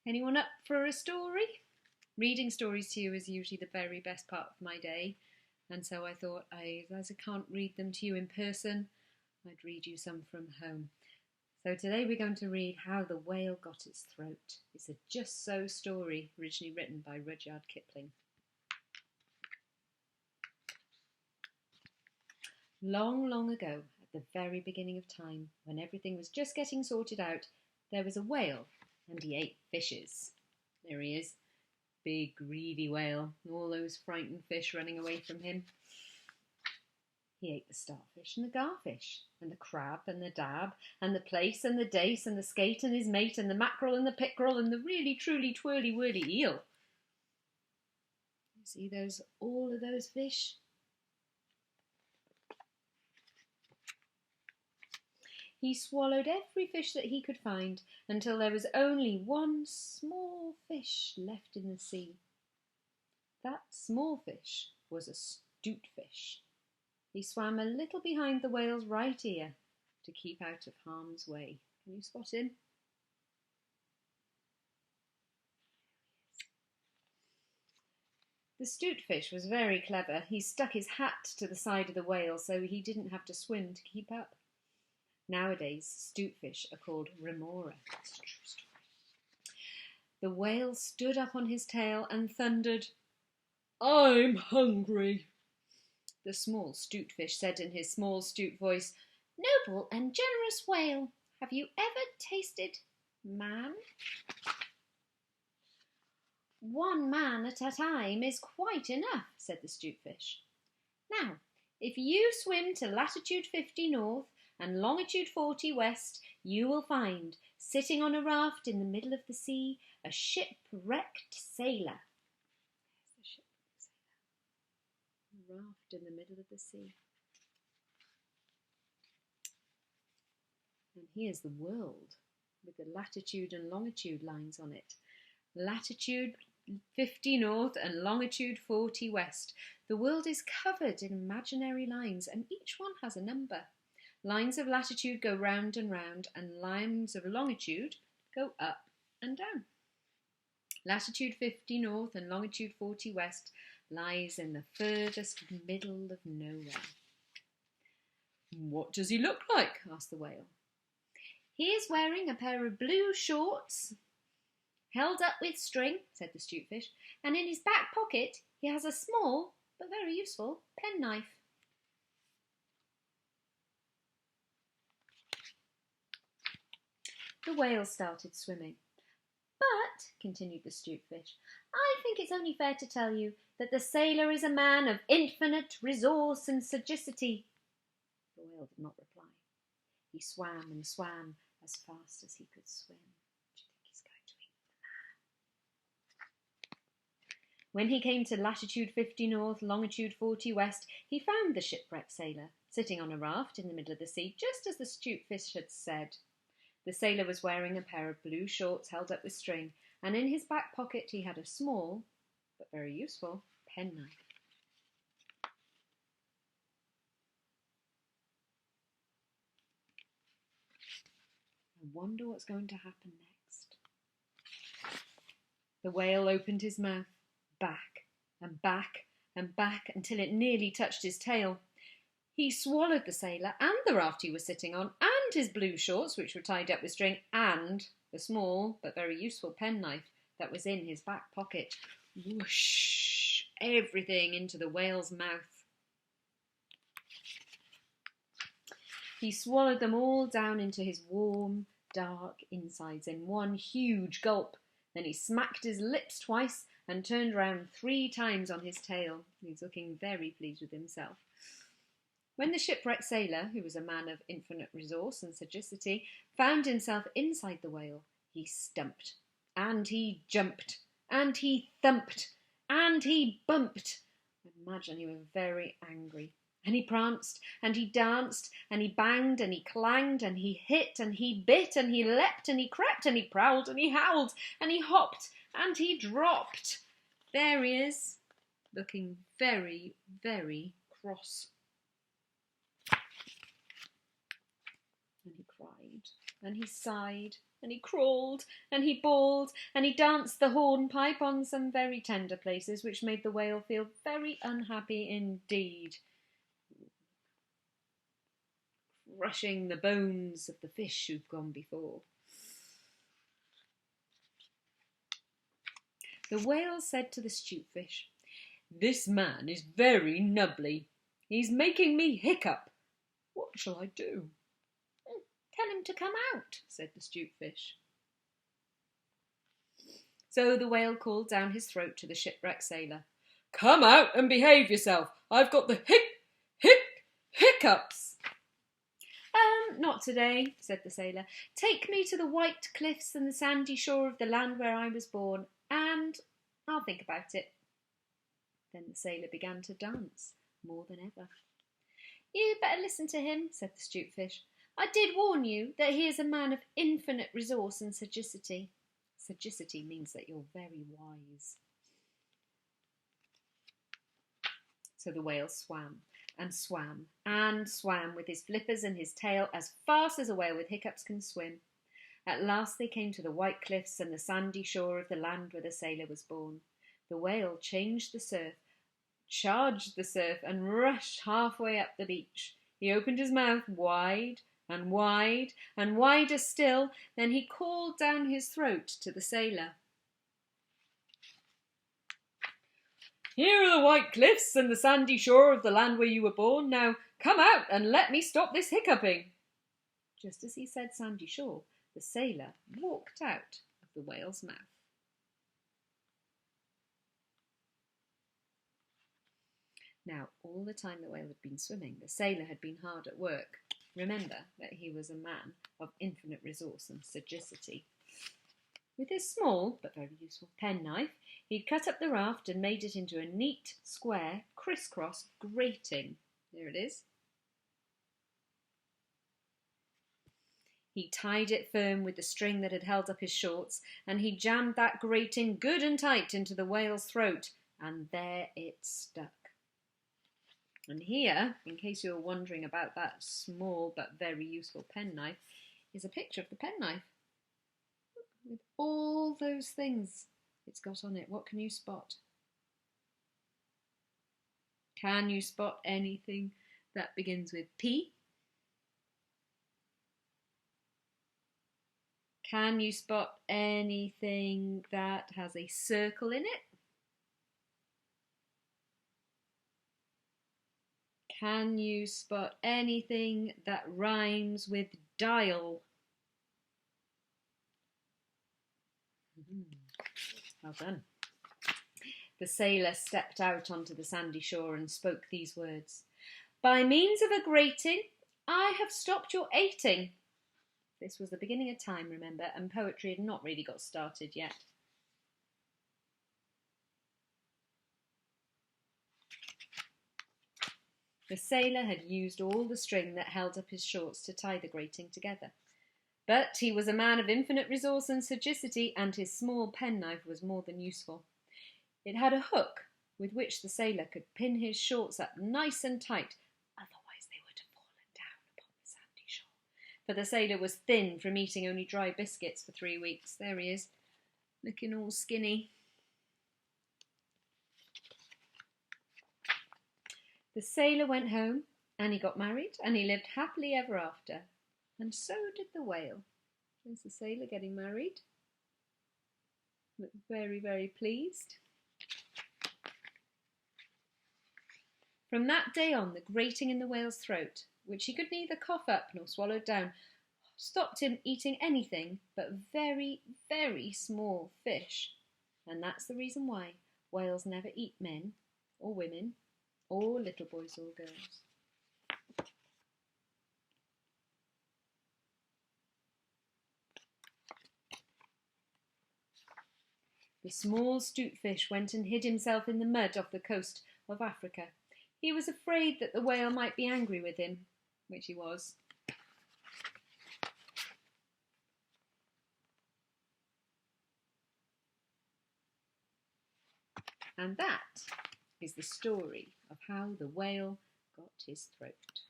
Anyone up for a story? Reading stories to you is usually the very best part of my day, and so I thought, as I can't read them to you in person, I'd read you some from home. So today we're going to read How the Whale Got Its Throat. It's a Just So story, originally written by Rudyard Kipling. Long, long ago, at the very beginning of time, when everything was just getting sorted out, there was a whale, and he ate fishes. There he is, big greedy whale, all those frightened fish running away from him. He ate the starfish and the garfish, and the crab and the dab, and the plaice and the dace, and the skate and his mate, and the mackerel and the pickerel, and the really truly twirly whirly eel. You see all of those fish? He swallowed every fish that he could find until there was only one small fish left in the sea. That small fish was a 'stute fish. He swam a little behind the whale's right ear to keep out of harm's way. Can you spot him? The 'stute fish was very clever. He stuck his hat to the side of the whale so he didn't have to swim to keep up. Nowadays, 'stute fish are called remora. It's a true story. The whale stood up on his tail and thundered, "I'm hungry." The small 'stute fish said in his small 'stute voice, "Noble and generous whale, have you ever tasted man?" "One man at a time is quite enough," said the 'stute fish. "Now, if you swim to latitude 50 north and longitude 40 west, you will find, sitting on a raft in the middle of the sea, a shipwrecked sailor." There's the shipwrecked sailor. A raft in the middle of the sea. And here's the world, with the latitude and longitude lines on it. Latitude 50 north and longitude 40 west. The world is covered in imaginary lines, and each one has a number. Lines of latitude go round and round, and lines of longitude go up and down. Latitude 50 north and longitude 40 west lies in the furthest middle of nowhere. "What does he look like?" asked the whale. "He is wearing a pair of blue shorts held up with string," said the 'stute fish, "and in his back pocket he has a small but very useful penknife." The whale started swimming. "But," continued the 'stute fish, "I think it's only fair to tell you that the sailor is a man of infinite resource and sagacity." The whale did not reply. He swam and swam as fast as he could swim. Do you think he's going to eat the man? When he came to latitude 50 north, longitude 40 west, he found the shipwrecked sailor sitting on a raft in the middle of the sea, just as the 'stute fish had said. The sailor was wearing a pair of blue shorts held up with string, and in his back pocket he had a small, but very useful, penknife. I wonder what's going to happen next. The whale opened his mouth, back and back and back, until it nearly touched his tail. He swallowed the sailor and the raft he was sitting on, and his blue shorts, which were tied up with string, and the small but very useful penknife that was in his back pocket. Whoosh! Everything into the whale's mouth. He swallowed them all down into his warm, dark insides in one huge gulp. Then he smacked his lips twice and turned round 3 times on his tail. He's looking very pleased with himself. When the shipwrecked sailor, who was a man of infinite resource and sagacity, found himself inside the whale, he stumped, and he jumped, and he thumped, and he bumped. I imagine he was very angry. And he pranced, and he danced, and he banged, and he clanged, and he hit, and he bit, and he leapt, and he crept, and he prowled, and he howled, and he hopped, and he dropped. There he is, looking very, very cross. And he cried, and he sighed, and he crawled, and he bawled, and he danced the hornpipe on some very tender places, which made the whale feel very unhappy indeed, crushing the bones of the fish who've gone before. The whale said to the stute-fish, "This man is very nubbly. He's making me hiccup. What shall I do?" "Tell him to come out," said the stute-fish. So the whale called down his throat to the shipwrecked sailor. "Come out and behave yourself. I've got the hiccups." Not today," said the sailor. "Take me to the white cliffs and the sandy shore of the land where I was born, and I'll think about it." Then the sailor began to dance more than ever. "You better listen to him," said the stute-fish. "I did warn you that he is a man of infinite resource and sagacity." Sagacity means that you're very wise. So the whale swam and swam and swam with his flippers and his tail as fast as a whale with hiccups can swim. At last they came to the white cliffs and the sandy shore of the land where the sailor was born. The whale charged the surf, and rushed halfway up the beach. He opened his mouth wide and wide and wider still. Then he called down his throat to the sailor. "Here are the white cliffs and the sandy shore of the land where you were born. Now come out and let me stop this hiccuping." Just as he said sandy shore, the sailor walked out of the whale's mouth. Now, all the time the whale had been swimming, the sailor had been hard at work. Remember that he was a man of infinite resource and sagacity. With his small but very useful penknife, he'd cut up the raft and made it into a neat, square, criss-cross grating. There it is. He tied it firm with the string that had held up his shorts, and he jammed that grating good and tight into the whale's throat, and there it stuck. And here, in case you're wondering about that small but very useful penknife, is a picture of the penknife. With all those things it's got on it. What can you spot? Can you spot anything that begins with P? Can you spot anything that has a circle in it? Can you spot anything that rhymes with dial? Well done. The sailor stepped out onto the sandy shore and spoke these words. "By means of a grating, I have stopped your eating." This was the beginning of time, remember, and poetry had not really got started yet. The sailor had used all the string that held up his shorts to tie the grating together. But he was a man of infinite resource and sagacity, and his small penknife was more than useful. It had a hook with which the sailor could pin his shorts up nice and tight, otherwise they would have fallen down upon the sandy shore. For the sailor was thin from eating only dry biscuits for 3 weeks. There he is, looking all skinny. The sailor went home, and he got married, and he lived happily ever after. And so did the whale. There's the sailor getting married. Looked very, very pleased. From that day on, the grating in the whale's throat, which he could neither cough up nor swallow down, stopped him eating anything but very, very small fish. And that's the reason why whales never eat men or women or little boys or girls. The small stute-fish went and hid himself in the mud off the coast of Africa. He was afraid that the whale might be angry with him, which he was. And that is the story of how the whale got his throat.